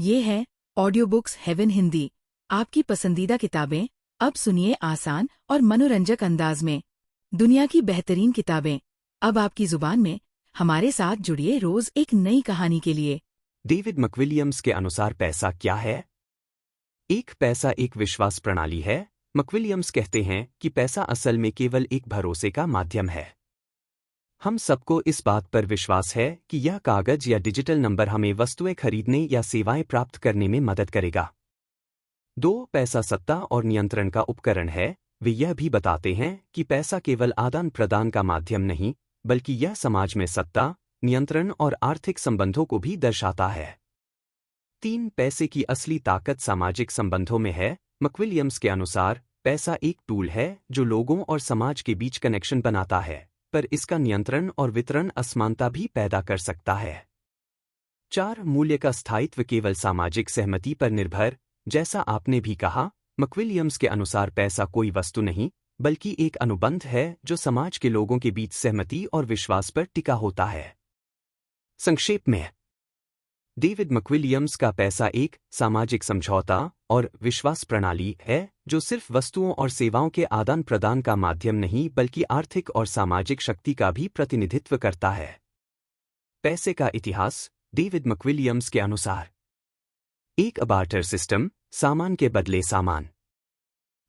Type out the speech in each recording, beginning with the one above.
ये है audio books haven Hindi. आपकी पसंदीदा किताबें अब सुनिए आसान और मनोरंजक अंदाज में। दुनिया की बेहतरीन किताबें अब आपकी जुबान में। हमारे साथ जुड़िए रोज एक नई कहानी के लिए। डेविड मकविलियम्स के अनुसार पैसा क्या है? पैसा एक विश्वास प्रणाली है। मकविलियम्स कहते हैं कि पैसा असल में केवल एक भरोसे का माध्यम है। हम सबको इस बात पर विश्वास है कि यह कागज या डिजिटल नंबर हमें वस्तुएं खरीदने या सेवाएं प्राप्त करने में मदद करेगा। पैसा सत्ता और नियंत्रण का उपकरण है। वे यह भी बताते हैं कि पैसा केवल आदान प्रदान का माध्यम नहीं, बल्कि यह समाज में सत्ता, नियंत्रण और आर्थिक संबंधों को भी दर्शाता है। पैसे की असली ताकत सामाजिक संबंधों में है। मकविलियम्स के अनुसार पैसा एक टूल है जो लोगों और समाज के बीच कनेक्शन बनाता है, पर इसका नियंत्रण और वितरण असमानता भी पैदा कर सकता है। मूल्य का स्थायित्व केवल सामाजिक सहमति पर निर्भर। जैसा आपने भी कहा, मकविलियम्स के अनुसार पैसा कोई वस्तु नहीं, बल्कि एक अनुबंध है जो समाज के लोगों के बीच सहमति और विश्वास पर टिका होता है। संक्षेप में, डेविड मकविलियम्स का पैसा एक सामाजिक समझौता और विश्वास प्रणाली है जो सिर्फ वस्तुओं और सेवाओं के आदान प्रदान का माध्यम नहीं, बल्कि आर्थिक और सामाजिक शक्ति का भी प्रतिनिधित्व करता है। पैसे का इतिहास डेविड मकविलियम्स के अनुसार एक बार्टर सिस्टम, सामान के बदले सामान।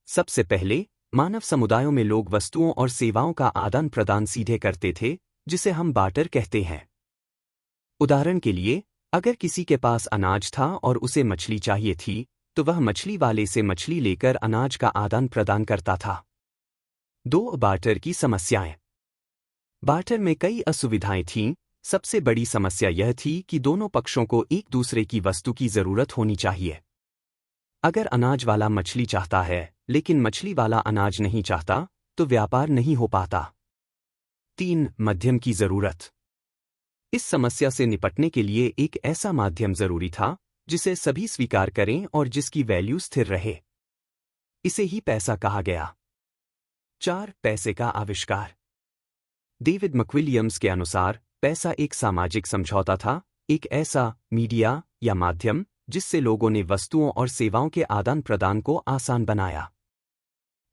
सबसे पहले मानव समुदायों में लोग वस्तुओं और सेवाओं का आदान प्रदान सीधे करते थे, जिसे हम बार्टर कहते हैं। उदाहरण के लिए, अगर किसी के पास अनाज था और उसे मछली चाहिए थी, तो वह मछली वाले से मछली लेकर अनाज का आदान प्रदान करता था। बार्टर की समस्याएं। बार्टर में कई असुविधाएं थीं। सबसे बड़ी समस्या यह थी कि दोनों पक्षों को एक दूसरे की वस्तु की जरूरत होनी चाहिए। अगर अनाज वाला मछली चाहता है, लेकिन मछली वाला अनाज नहीं चाहता, तो व्यापार नहीं हो पाता। मध्यम की जरूरत। इस समस्या से निपटने के लिए एक ऐसा माध्यम जरूरी था जिसे सभी स्वीकार करें और जिसकी वैल्यू स्थिर रहे। इसे ही पैसा कहा गया। पैसे का आविष्कार। डेविड मकविलियम्स के अनुसार पैसा एक सामाजिक समझौता था, एक ऐसा मीडिया या माध्यम जिससे लोगों ने वस्तुओं और सेवाओं के आदान प्रदान को आसान बनाया।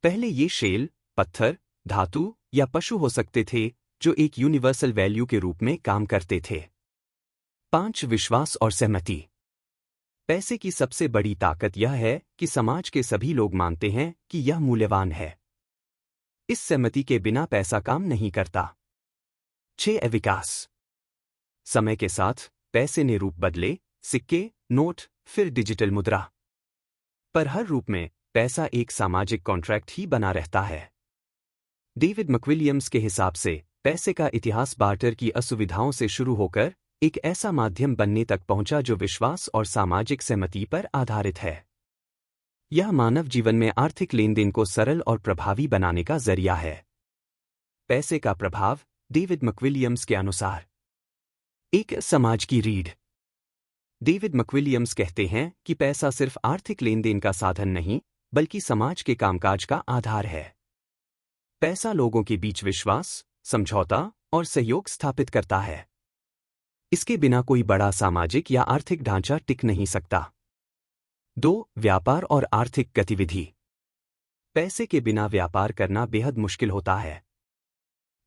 पहले ये शेल, पत्थर, धातु या पशु हो सकते थे जो एक यूनिवर्सल वैल्यू के रूप में काम करते थे। विश्वास और सहमति। पैसे की सबसे बड़ी ताकत यह है कि समाज के सभी लोग मानते हैं कि यह मूल्यवान है। इस सहमति के बिना पैसा काम नहीं करता। विकास। समय के साथ पैसे ने रूप बदले, सिक्के, नोट, फिर डिजिटल मुद्रा। पर हर रूप में पैसा एक सामाजिक कॉन्ट्रैक्ट ही बना रहता है। डेविड मकविलियम्स के हिसाब से पैसे का इतिहास बार्टर की असुविधाओं से शुरू होकर एक ऐसा माध्यम बनने तक पहुंचा जो विश्वास और सामाजिक सहमति पर आधारित है। यह मानव जीवन में आर्थिक लेनदेन को सरल और प्रभावी बनाने का जरिया है। पैसे का प्रभाव डेविड मकविलियम्स के अनुसार एक समाज की रीढ़। डेविड मकविलियम्स कहते हैं कि पैसा सिर्फ आर्थिक लेनदेन का साधन नहीं, बल्कि समाज के कामकाज का आधार है। पैसा लोगों के बीच विश्वास, समझौता और सहयोग स्थापित करता है। इसके बिना कोई बड़ा सामाजिक या आर्थिक ढांचा टिक नहीं सकता। व्यापार और आर्थिक गतिविधि। पैसे के बिना व्यापार करना बेहद मुश्किल होता है।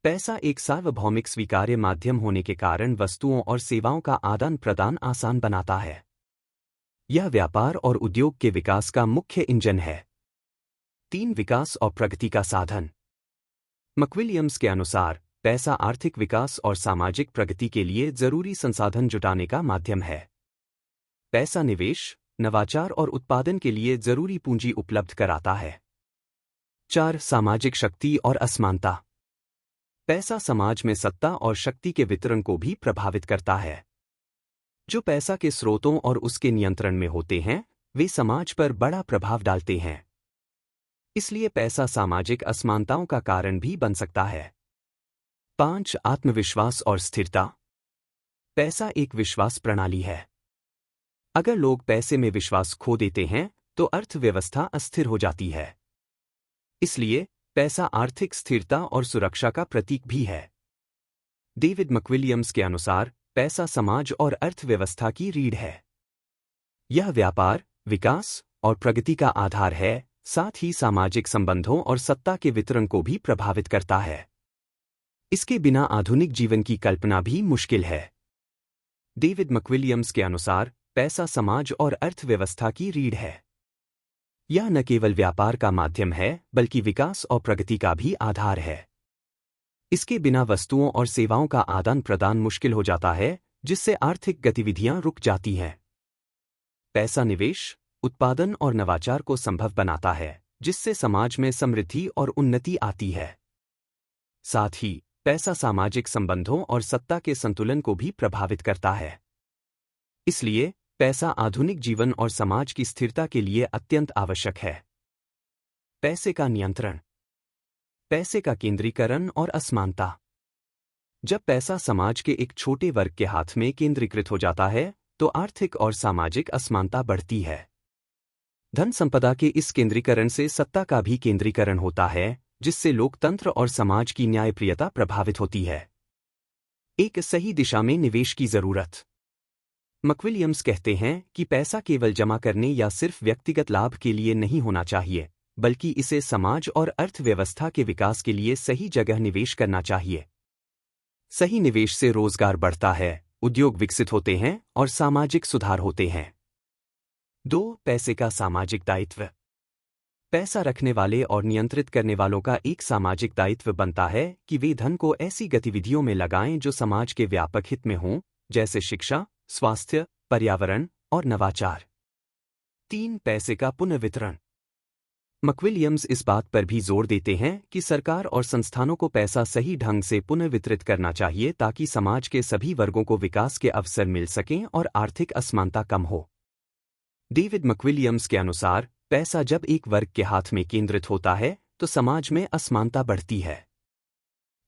पैसा एक सार्वभौमिक स्वीकार्य माध्यम होने के कारण वस्तुओं और सेवाओं का आदान प्रदान आसान बनाता है। यह व्यापार और उद्योग के विकास का मुख्य इंजन है। विकास और प्रगति का साधन। मकविलियम्स के अनुसार पैसा आर्थिक विकास और सामाजिक प्रगति के लिए जरूरी संसाधन जुटाने का माध्यम है। पैसा निवेश, नवाचार और उत्पादन के लिए जरूरी पूंजी उपलब्ध कराता है। सामाजिक शक्ति और असमानता। पैसा समाज में सत्ता और शक्ति के वितरण को भी प्रभावित करता है। जो पैसा के स्रोतों और उसके नियंत्रण में होते हैं, वे समाज पर बड़ा प्रभाव डालते हैं। इसलिए पैसा सामाजिक असमानताओं का कारण भी बन सकता है। आत्मविश्वास और स्थिरता। पैसा एक विश्वास प्रणाली है। अगर लोग पैसे में विश्वास खो देते हैं, तो अर्थव्यवस्था अस्थिर हो जाती है। इसलिए पैसा आर्थिक स्थिरता और सुरक्षा का प्रतीक भी है। डेविड मकविलियम्स के अनुसार पैसा समाज और अर्थव्यवस्था की रीढ़ है। यह व्यापार, विकास और प्रगति का आधार है, साथ ही सामाजिक संबंधों और सत्ता के वितरण को भी प्रभावित करता है। इसके बिना आधुनिक जीवन की कल्पना भी मुश्किल है। डेविड मक्विलियम्स के अनुसार पैसा समाज और अर्थव्यवस्था की रीढ़ है। यह न केवल व्यापार का माध्यम है बल्कि विकास और प्रगति का भी आधार है। इसके बिना वस्तुओं और सेवाओं का आदान प्रदान मुश्किल हो जाता है, जिससे आर्थिक गतिविधियां रुक जाती हैं। पैसा निवेश, उत्पादन और नवाचार को संभव बनाता है, जिससे समाज में समृद्धि और उन्नति आती है। साथ ही पैसा सामाजिक संबंधों और सत्ता के संतुलन को भी प्रभावित करता है। इसलिए पैसा आधुनिक जीवन और समाज की स्थिरता के लिए अत्यंत आवश्यक है। पैसे का नियंत्रण, पैसे का केंद्रीकरण और असमानता। जब पैसा समाज के एक छोटे वर्ग के हाथ में केंद्रीकृत हो जाता है, तो आर्थिक और सामाजिक असमानता बढ़ती है। धन संपदा के इस केंद्रीकरण से सत्ता का भी केंद्रीकरण होता है, जिससे लोकतंत्र और समाज की न्यायप्रियता प्रभावित होती है। एक सही दिशा में निवेश की जरूरत। मक्विलियम्स कहते हैं कि पैसा केवल जमा करने या सिर्फ व्यक्तिगत लाभ के लिए नहीं होना चाहिए, बल्कि इसे समाज और अर्थव्यवस्था के विकास के लिए सही जगह निवेश करना चाहिए। सही निवेश से रोजगार बढ़ता है, उद्योग विकसित होते हैं और सामाजिक सुधार होते हैं। 2. पैसे का सामाजिक दायित्व। पैसा रखने वाले और नियंत्रित करने वालों का एक सामाजिक दायित्व बनता है कि वे धन को ऐसी गतिविधियों में लगाएं जो समाज के व्यापक हित में हों, जैसे शिक्षा, स्वास्थ्य, पर्यावरण और नवाचार। 3. पैसे का पुनर्वितरण। मक्विलियम्स इस बात पर भी जोर देते हैं कि सरकार और संस्थानों को पैसा सही ढंग से पुनर्वितरित करना चाहिए ताकि समाज के सभी वर्गों को विकास के अवसर मिल सकें और आर्थिक असमानता कम हो। डेविड मक्विलियम्स के अनुसार पैसा जब एक वर्ग के हाथ में केंद्रित होता है तो समाज में असमानता बढ़ती है।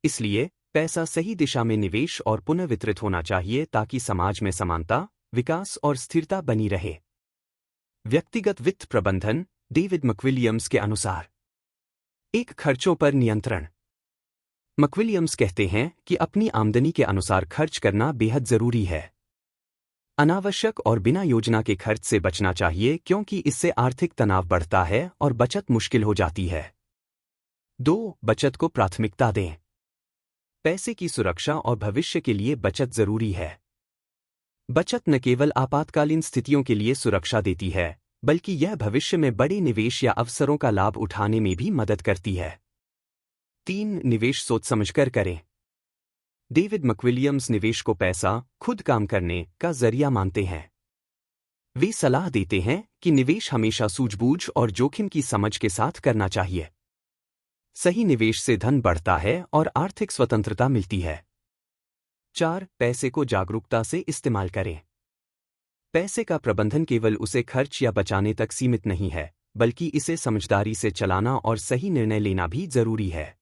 इसलिए पैसा सही दिशा में निवेश और पुनर्वितरित होना चाहिए ताकि समाज में समानता, विकास और स्थिरता बनी रहे। व्यक्तिगत वित्त प्रबंधन। डेविड मक्विलियम्स के अनुसार एक खर्चों पर नियंत्रण। मक्विलियम्स कहते हैं कि अपनी आमदनी के अनुसार खर्च करना बेहद जरूरी है। अनावश्यक और बिना योजना के खर्च से बचना चाहिए क्योंकि इससे आर्थिक तनाव बढ़ता है और बचत मुश्किल हो जाती है। 2. बचत को प्राथमिकता दें। पैसे की सुरक्षा और भविष्य के लिए बचत जरूरी है। बचत न केवल आपातकालीन स्थितियों के लिए सुरक्षा देती है, बल्कि यह भविष्य में बड़े निवेश या अवसरों का लाभ उठाने में भी मदद करती है। 3. निवेश सोच समझकर करें। डेविड मक्विलियम्स निवेश को पैसा खुद काम करने का जरिया मानते हैं। वे सलाह देते हैं कि निवेश हमेशा सूझबूझ और जोखिम की समझ के साथ करना चाहिए। सही निवेश से धन बढ़ता है और आर्थिक स्वतंत्रता मिलती है। 4. पैसे को जागरूकता से इस्तेमाल करें। पैसे का प्रबंधन केवल उसे खर्च या बचाने तक सीमित नहीं है, बल्कि इसे समझदारी से चलाना और सही निर्णय लेना भी जरूरी है।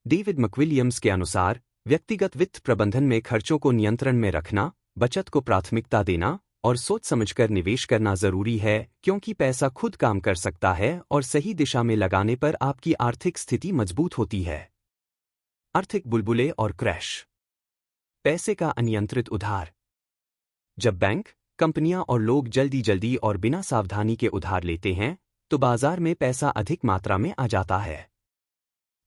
डेविड मक्विलियम्स के अनुसार व्यक्तिगत वित्त प्रबंधन में खर्चों को नियंत्रण में रखना, बचत को प्राथमिकता देना और सोच समझकर निवेश करना जरूरी है, क्योंकि पैसा खुद काम कर सकता है और सही दिशा में लगाने पर आपकी आर्थिक स्थिति मजबूत होती है। आर्थिक बुलबुले और क्रैश। पैसे का अनियंत्रित उधार। जब बैंक, कंपनियां और लोग जल्दी और बिना सावधानी के उधार लेते हैं, तो बाजार में पैसा अधिक मात्रा में आ जाता है।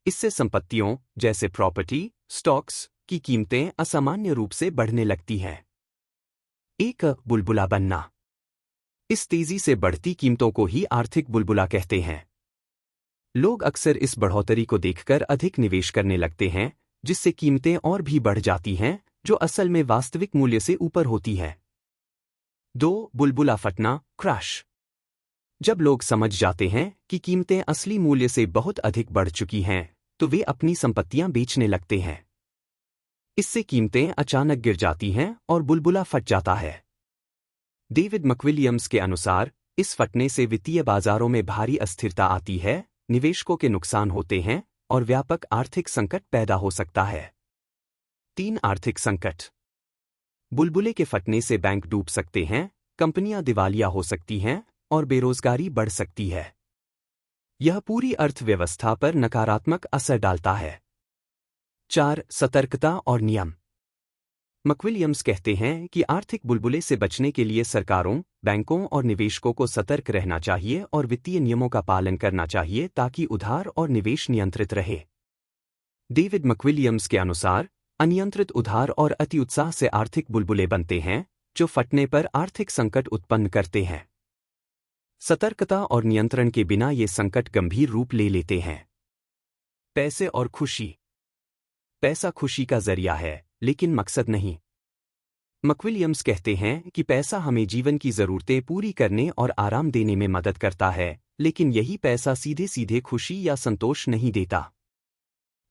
इससे संपत्तियों जैसे प्रॉपर्टी, स्टॉक्स की कीमतें असामान्य रूप से बढ़ने लगती हैं। एक बुलबुला बनना। इस तेजी से बढ़ती कीमतों को ही आर्थिक बुलबुला कहते हैं। लोग अक्सर इस बढ़ोतरी को देखकर अधिक निवेश करने लगते हैं, जिससे कीमतें और भी बढ़ जाती हैं, जो असल में वास्तविक मूल्य से ऊपर होती है। 2. बुलबुला फटना, क्रैश। जब लोग समझ जाते हैं कि कीमतें असली मूल्य से बहुत अधिक बढ़ चुकी हैं, तो वे अपनी संपत्तियां बेचने लगते हैं। इससे कीमतें अचानक गिर जाती हैं और बुलबुला फट जाता है। डेविड मक्विलियम्स के अनुसार इस फटने से वित्तीय बाजारों में भारी अस्थिरता आती है, निवेशकों के नुकसान होते हैं और व्यापक आर्थिक संकट पैदा हो सकता है। 3. आर्थिक संकट। बुलबुले के फटने से बैंक डूब सकते हैं, कंपनियां दिवालिया हो सकती हैं और बेरोजगारी बढ़ सकती है। यह पूरी अर्थव्यवस्था पर नकारात्मक असर डालता है। 4. सतर्कता और नियम। मक्विलियम्स कहते हैं कि आर्थिक बुलबुले से बचने के लिए सरकारों, बैंकों और निवेशकों को सतर्क रहना चाहिए और वित्तीय नियमों का पालन करना चाहिए ताकि उधार और निवेश नियंत्रित रहे। डेविड मक्विलियम्स के अनुसार, अनियंत्रित उधार और अति उत्साह से आर्थिक बुलबुले बनते हैं, जो फटने पर आर्थिक संकट उत्पन्न करते हैं। सतर्कता और नियंत्रण के बिना ये संकट गंभीर रूप ले लेते हैं। पैसे और खुशी। पैसा खुशी का जरिया है, लेकिन मकसद नहीं। मक्विलियम्स कहते हैं कि पैसा हमें जीवन की जरूरतें पूरी करने और आराम देने में मदद करता है, लेकिन यही पैसा सीधे सीधे खुशी या संतोष नहीं देता।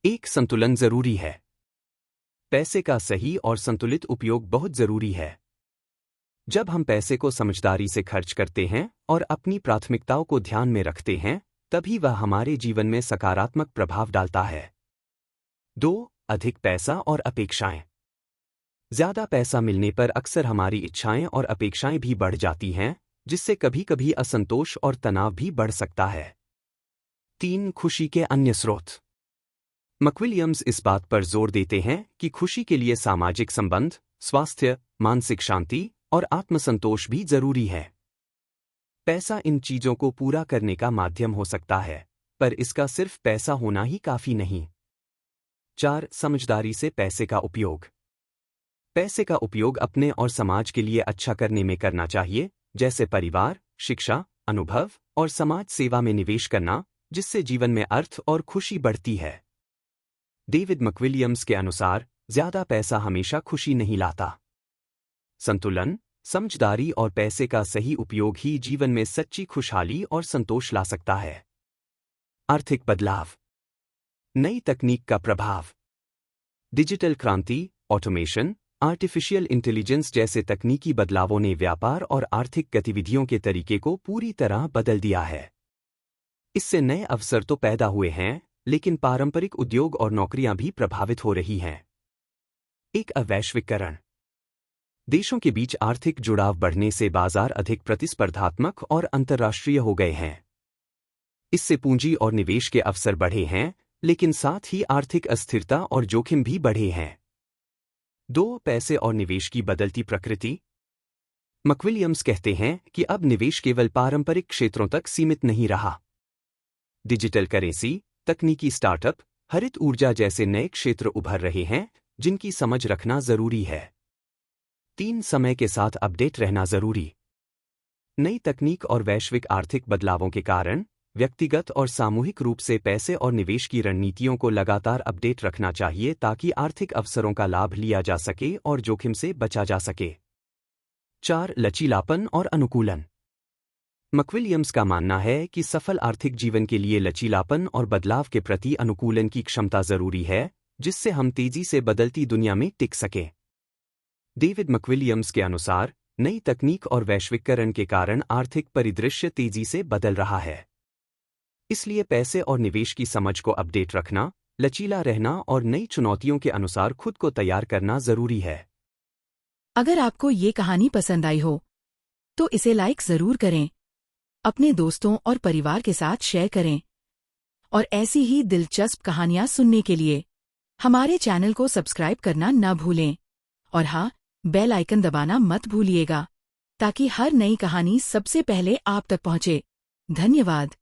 एक संतुलन जरूरी है। पैसे का सही और संतुलित उपयोग बहुत जरूरी है। जब हम पैसे को समझदारी से खर्च करते हैं और अपनी प्राथमिकताओं को ध्यान में रखते हैं, तभी वह हमारे जीवन में सकारात्मक प्रभाव डालता है। 2. अधिक पैसा और अपेक्षाएं। ज्यादा पैसा मिलने पर अक्सर हमारी इच्छाएं और अपेक्षाएं भी बढ़ जाती हैं, जिससे कभी कभी असंतोष और तनाव भी बढ़ सकता है। 3. खुशी के अन्य स्रोत। मक्विलियम्स इस बात पर जोर देते हैं कि खुशी के लिए सामाजिक संबंध, स्वास्थ्य, मानसिक शांति और आत्मसंतोष भी जरूरी है। पैसा इन चीजों को पूरा करने का माध्यम हो सकता है, पर इसका सिर्फ पैसा होना ही काफी नहीं। 4. समझदारी से पैसे का उपयोग। पैसे का उपयोग अपने और समाज के लिए अच्छा करने में करना चाहिए, जैसे परिवार, शिक्षा, अनुभव और समाज सेवा में निवेश करना, जिससे जीवन में अर्थ और खुशी बढ़ती है। डेविड मक्विलियम्स के अनुसार, ज्यादा पैसा हमेशा खुशी नहीं लाता। संतुलन, समझदारी और पैसे का सही उपयोग ही जीवन में सच्ची खुशहाली और संतोष ला सकता है। आर्थिक बदलाव। नई तकनीक का प्रभाव। डिजिटल क्रांति, ऑटोमेशन, आर्टिफिशियल इंटेलिजेंस जैसे तकनीकी बदलावों ने व्यापार और आर्थिक गतिविधियों के तरीके को पूरी तरह बदल दिया है। इससे नए अवसर तो पैदा हुए हैं, लेकिन पारंपरिक उद्योग और नौकरियां भी प्रभावित हो रही हैं। एक अवैश्विकरण। देशों के बीच आर्थिक जुड़ाव बढ़ने से बाजार अधिक प्रतिस्पर्धात्मक और अंतर्राष्ट्रीय हो गए हैं। इससे पूंजी और निवेश के अवसर बढ़े हैं, लेकिन साथ ही आर्थिक अस्थिरता और जोखिम भी बढ़े हैं। 2. पैसे और निवेश की बदलती प्रकृति। मक्विलियम्स कहते हैं कि अब निवेश केवल पारंपरिक क्षेत्रों तक सीमित नहीं रहा। डिजिटल करेंसी, तकनीकी स्टार्टअप, हरित ऊर्जा जैसे नए क्षेत्र उभर रहे हैं, जिनकी समझ रखना जरूरी है। 3. समय के साथ अपडेट रहना जरूरी। नई तकनीक और वैश्विक आर्थिक बदलावों के कारण व्यक्तिगत और सामूहिक रूप से पैसे और निवेश की रणनीतियों को लगातार अपडेट रखना चाहिए ताकि आर्थिक अवसरों का लाभ लिया जा सके और जोखिम से बचा जा सके। 4. लचीलापन और अनुकूलन। मक्विलियम्स का मानना है कि सफल आर्थिक जीवन के लिए लचीलापन और बदलाव के प्रति अनुकूलन की क्षमता जरूरी है, जिससे हम तेजी से बदलती दुनिया में टिक सकें। डेविड मक्विलियम्स के अनुसार, नई तकनीक और वैश्विकरण के कारण आर्थिक परिदृश्य तेजी से बदल रहा है। इसलिए पैसे और निवेश की समझ को अपडेट रखना, लचीला रहना और नई चुनौतियों के अनुसार खुद को तैयार करना जरूरी है। अगर आपको ये कहानी पसंद आई हो, तो इसे लाइक जरूर करें, अपने दोस्तों और परिवार के साथ शेयर करें, और ऐसी ही दिलचस्प कहानियां सुनने के लिए हमारे चैनल को सब्सक्राइब करना न भूलें। और हाँ, बेल आइकन दबाना मत भूलिएगा, ताकि हर नई कहानी सबसे पहले आप तक पहुंचे। धन्यवाद।